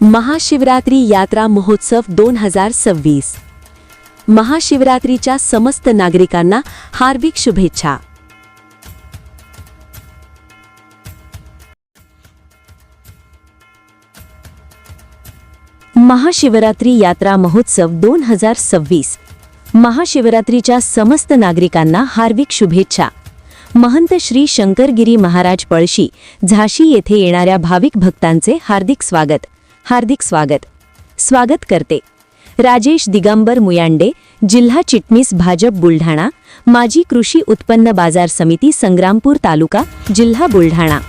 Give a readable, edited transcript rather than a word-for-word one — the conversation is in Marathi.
महाशिवरात्री यात्रा महोत्सव 2026। महाशिवरात्रीच्या समस्त नागरिकांना हार्दिक शुभेच्छा। महाशिवरात्री यात्रा महोत्सव 2026। महाशिवरात्रीच्या समस्त नागरिकांना हार्दिक शुभेच्छा। महंत श्री शंकरगिरी महाराज पळशी झाशी येथे येणाऱ्या भाविक भक्तांचे हार्दिक स्वागत करते राजेश दिगंबर मुयांडे, जिल्हा चिटणीस भाजप बुलढाणा, माजी कृषी उत्पन्न बाजार समिती संग्रामपूर तालुका, जिल्हा बुलढाणा।